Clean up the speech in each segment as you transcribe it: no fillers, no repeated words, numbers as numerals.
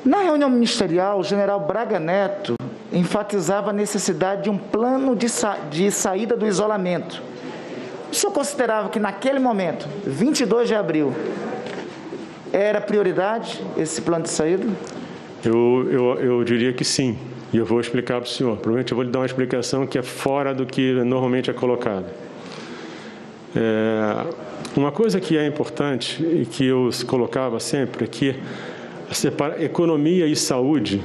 Na reunião ministerial, o general Braga Neto enfatizava a necessidade de um plano de saída do isolamento. O senhor considerava que naquele momento, 22 de abril, era prioridade esse plano de saída? Eu diria que sim, e eu vou explicar para o senhor. Provavelmente eu vou lhe dar uma explicação que é fora do que normalmente é colocado. Uma coisa que é importante e que eu colocava sempre é que economia e saúde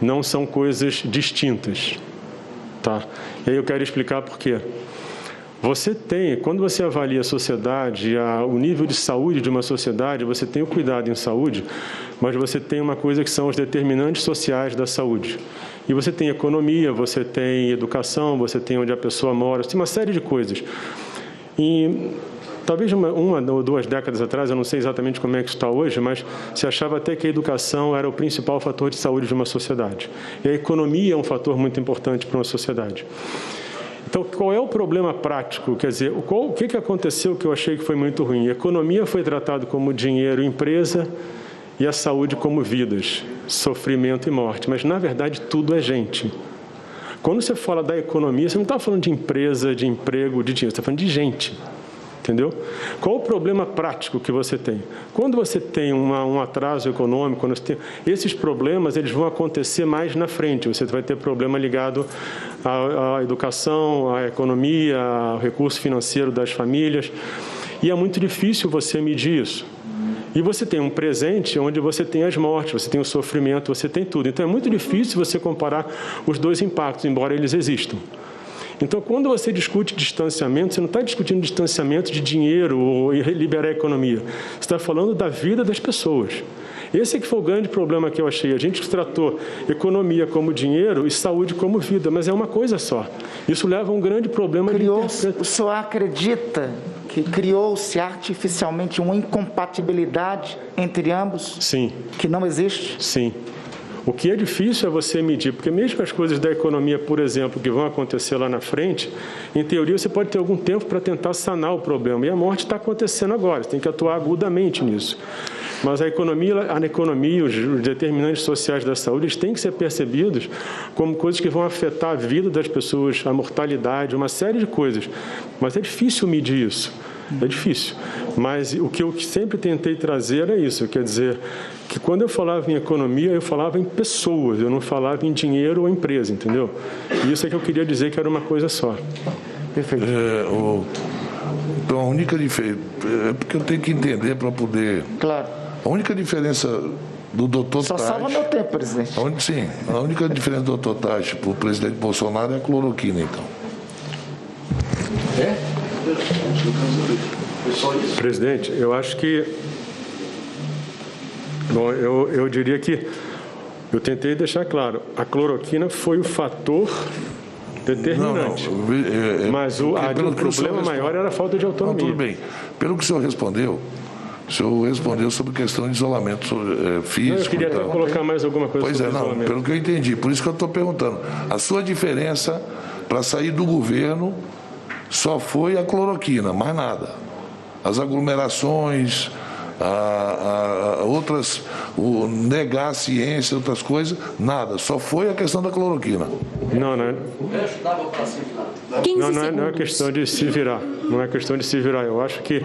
não são coisas distintas, tá? E aí eu quero explicar por quê. Quando você avalia a sociedade, o nível de saúde de uma sociedade, você tem o cuidado em saúde, mas você tem uma coisa que são os determinantes sociais da saúde. E você tem economia, você tem educação, você tem onde a pessoa mora, você tem uma série de coisas. E talvez uma ou 2 décadas atrás, eu não sei exatamente como é que está hoje, mas se achava até que a educação era o principal fator de saúde de uma sociedade. E a economia é um fator muito importante para uma sociedade. Então, qual é o problema prático? Quer dizer, o que aconteceu que eu achei que foi muito ruim? A economia foi tratada como dinheiro, empresa, e a saúde como vidas, sofrimento e morte. Mas, na verdade, tudo é gente. Quando você fala da economia, você não está falando de empresa, de emprego, de dinheiro, você está falando de gente. Entendeu? Qual o problema prático que você tem? Quando você tem um atraso econômico, esses problemas eles vão acontecer mais na frente. Você vai ter problema ligado à educação, à economia, ao recurso financeiro das famílias. E é muito difícil você medir isso. E você tem um presente onde você tem as mortes, você tem o sofrimento, você tem tudo. Então, é muito difícil você comparar os dois impactos, embora eles existam. Então, quando você discute distanciamento, você não está discutindo distanciamento de dinheiro ou liberar a economia. Você está falando da vida das pessoas. Esse é que foi o grande problema que eu achei. A gente tratou economia como dinheiro e saúde como vida, mas é uma coisa só. Isso leva a um grande problema de interpretação. O senhor acredita que criou-se artificialmente uma incompatibilidade entre ambos? Sim. Que não existe? Sim. O que é difícil é você medir, porque mesmo as coisas da economia, por exemplo, que vão acontecer lá na frente, em teoria você pode ter algum tempo para tentar sanar o problema. E a morte está acontecendo agora, você tem que atuar agudamente nisso. Mas a economia, os determinantes sociais da saúde, eles têm que ser percebidos como coisas que vão afetar a vida das pessoas, a mortalidade, uma série de coisas. Mas é difícil medir isso. É difícil. Mas o que eu sempre tentei trazer é isso, quer dizer, que quando eu falava em economia, eu falava em pessoas, eu não falava em dinheiro ou empresa, entendeu? E isso é que eu queria dizer que era uma coisa só. Perfeito. Então, a única diferença... É porque eu tenho que entender para poder... Claro. A única diferença do doutor Só Tati... salva meu tempo, presidente. Sim. A única diferença do doutor Tati para o presidente Bolsonaro é a cloroquina, então. Presidente, eu acho que... Bom, eu diria que... Eu tentei deixar claro, a cloroquina foi o fator determinante. Mas o problema maior era a falta de autonomia. Tudo bem. Pelo que o senhor respondeu sobre questão de isolamento físico. Eu queria até colocar mais alguma coisa sobre isolamento. Pelo que eu entendi. Por isso que eu estou perguntando. A sua diferença para sair do governo só foi a cloroquina, mais nada. As aglomerações, negar a ciência, outras coisas, nada. Só foi a questão da cloroquina. Não é questão de se virar. Não é questão de se virar. Eu acho que...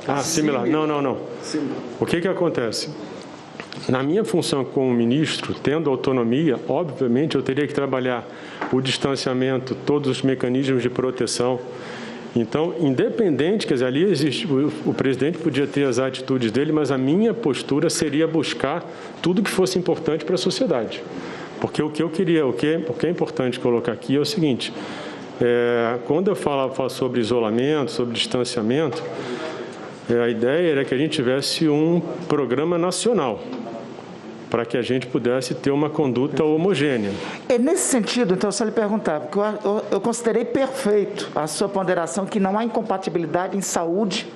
Assimilar. Não. O que acontece? Na minha função como ministro, tendo autonomia, obviamente eu teria que trabalhar o distanciamento, todos os mecanismos de proteção. Então, independente, quer dizer, ali existe, o presidente podia ter as atitudes dele, mas a minha postura seria buscar tudo que fosse importante para a sociedade. Porque o que eu queria, o que é importante colocar aqui é o seguinte, quando eu falo sobre isolamento, sobre distanciamento, a ideia era que a gente tivesse um programa nacional, para que a gente pudesse ter uma conduta homogênea. É nesse sentido, então, eu só lhe perguntava, porque eu considerei perfeito a sua ponderação que não há incompatibilidade em saúde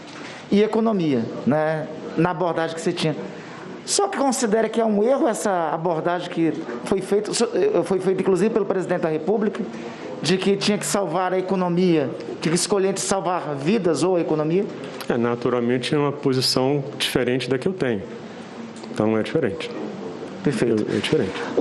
e economia, né, na abordagem que você tinha. Só que considera que é um erro essa abordagem que foi feita inclusive pelo presidente da República, de que tinha que salvar a economia, tinha que escolher entre salvar vidas ou a economia? Naturalmente é uma posição diferente da que eu tenho. Então, é diferente. Perfeito. É diferente.